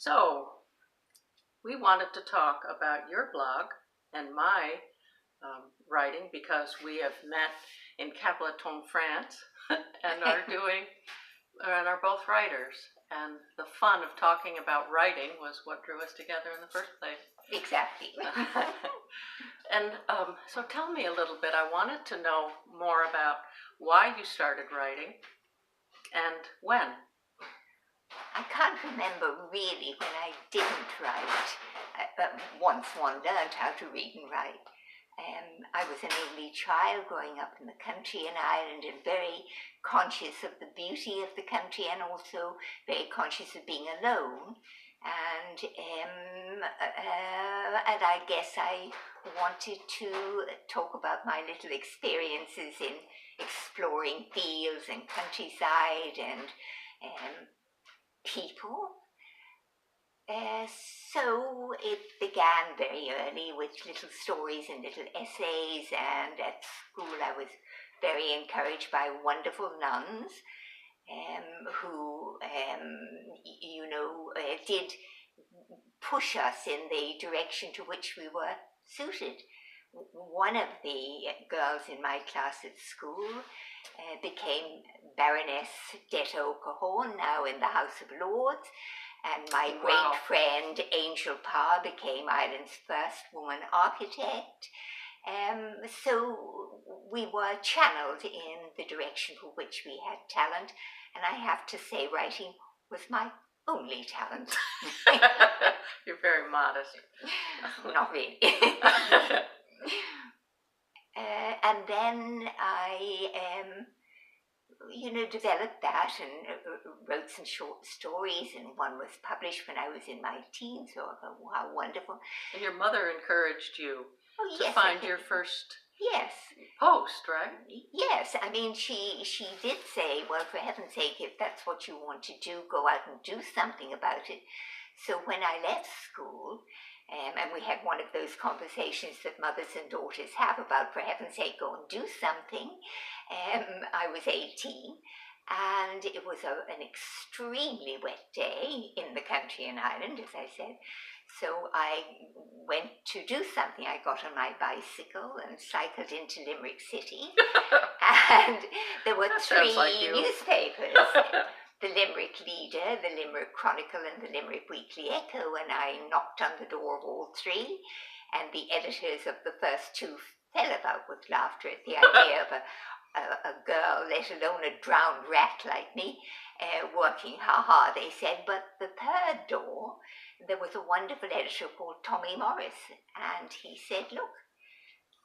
So, we wanted to talk about your blog and my writing because we have met in Capbreton, France, and are both writers. And the fun of talking about writing was what drew us together in the first place. Exactly. And so tell me a little bit. I wanted to know more about why you started writing and when. I can't remember really when I didn't write. Once one learned how to read and write. I was an only child growing up in the country in Ireland and very conscious of the beauty of the country and also very conscious of being alone. And I guess I wanted to talk about my little experiences in exploring fields and countryside and people. So it began very early with little stories and little essays, and at school I was very encouraged by wonderful nuns who, did push us in the direction to which we were suited. One of the girls in my class at school became Baroness Det O'Cahorn, now in the House of Lords, and my great friend Angel Parr became Ireland's first woman architect. So we were channeled in the direction for which we had talent, and I have to say writing was my only talent. You're very modest. Not really. And then I developed that and wrote some short stories, and one was published when I was in my teens, so I thought, wow, wonderful. And your mother encouraged you to yes, find your first post, right? Yes, I mean, she did say, well, for heaven's sake, if that's what you want to do, go out and do something about it. So when I left school, and we had one of those conversations that mothers and daughters have about, for heaven's sake, go and do something. I was 18, and it was an extremely wet day in the country in Ireland, as I said. So I went to do something. I got on my bicycle and cycled into Limerick City, and there were three newspapers. The Limerick Leader, the Limerick Chronicle, and the Limerick Weekly Echo, and I knocked on the door of all three, and the editors of the first two fell about with laughter at the idea of a girl, let alone a drowned rat like me, working ha-ha, they said. But the third door, there was a wonderful editor called Tommy Morris, and he said, look,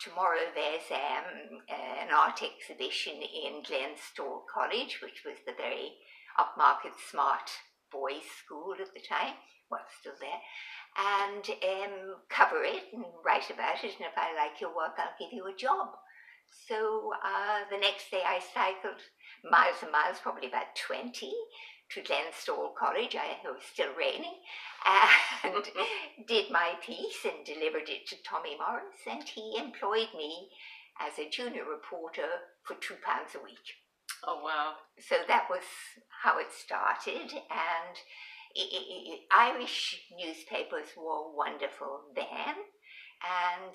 tomorrow there's an art exhibition in Glenstore College, which was the very upmarket smart boys' school at the time, well, still there, and cover it and write about it, and if I like your work, I'll give you a job. So the next day I cycled miles and miles, probably about 20, to Glenstore College. It was still raining, and did my piece and delivered it to Tommy Morris, and he employed me as a junior reporter for £2 a week. Oh, wow. So that was how it started, and Irish newspapers were wonderful then, and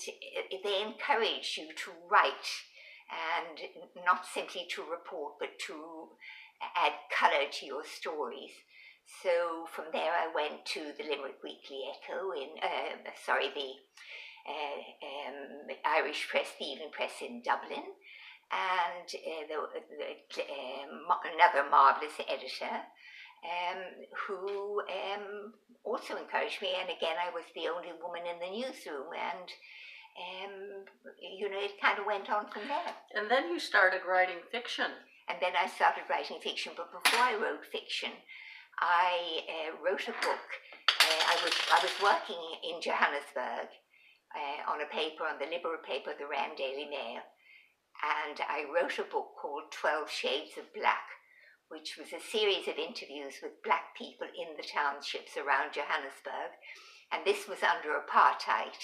they encouraged you to write, and not simply to report, but to add colour to your stories. So from there I went to the Limerick Weekly Echo the Irish Press, the Evening Press in Dublin, and another marvellous editor who also encouraged me, and again I was the only woman in the newsroom, and it kind of went on from there. And then you started writing fiction. And then I started writing fiction, but before I wrote fiction, I wrote a book. I was working in Johannesburg on the Liberal paper, the Rand Daily Mail, and I wrote a book called 12 Shades of Black, which was a series of interviews with black people in the townships around Johannesburg, and this was under apartheid.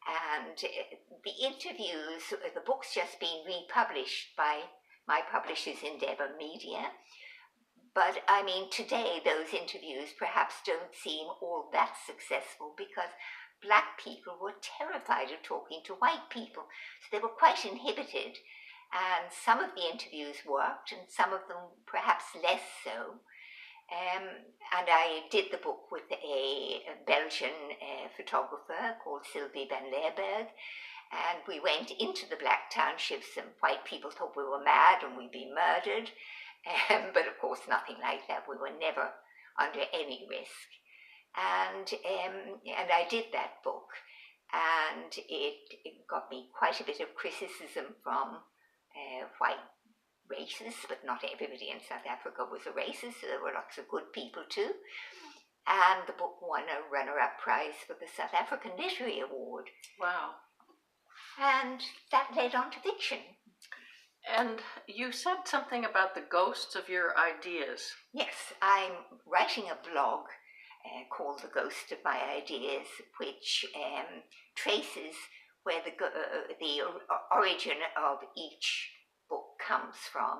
And the interviews, the book's just been republished by my publishers, Endeavour Media, But I mean, today those interviews perhaps don't seem all that successful because black people were terrified of talking to white people. So they were quite inhibited. And some of the interviews worked and some of them perhaps less so. And I did the book with a Belgian photographer called Sylvie van Leerberg. And we went into the black townships and white people thought we were mad and we'd be murdered. But of course, nothing like that. We were never under any risk. And I did that book. And it got me quite a bit of criticism from white racists, but not everybody in South Africa was a racist, so there were lots of good people too. And the book won a runner-up prize for the South African Literary Award. Wow. And that led on to fiction. And you said something about the ghosts of your ideas. Yes, I'm writing a blog called The Ghost of My Ideas, which traces where the origin of each book comes from.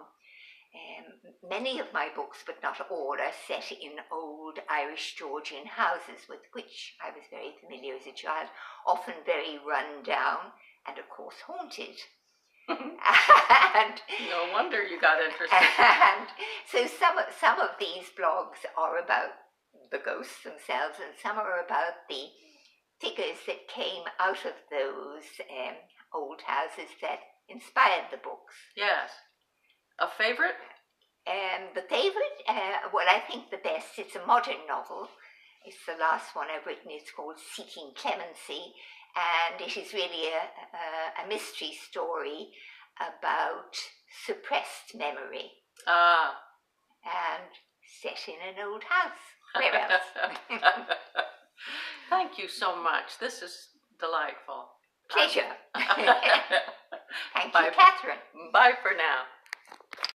Many of my books, but not all, are set in old Irish Georgian houses with which I was very familiar as a child, often very run down and of course haunted. And no wonder you got interested. And so some of these blogs are about the ghosts themselves, and some are about the figures that came out of those old houses that inspired the books. Yes. A favorite? The favorite, well, I think the best, it's a modern novel. It's the last one I've written. It's called Seeking Clemency, and it is really a mystery story about suppressed memory. Ah. And set in an old house. Where else? Thank you so much. This is delightful. Pleasure. Thank Bye. you, Catherine. Bye for now.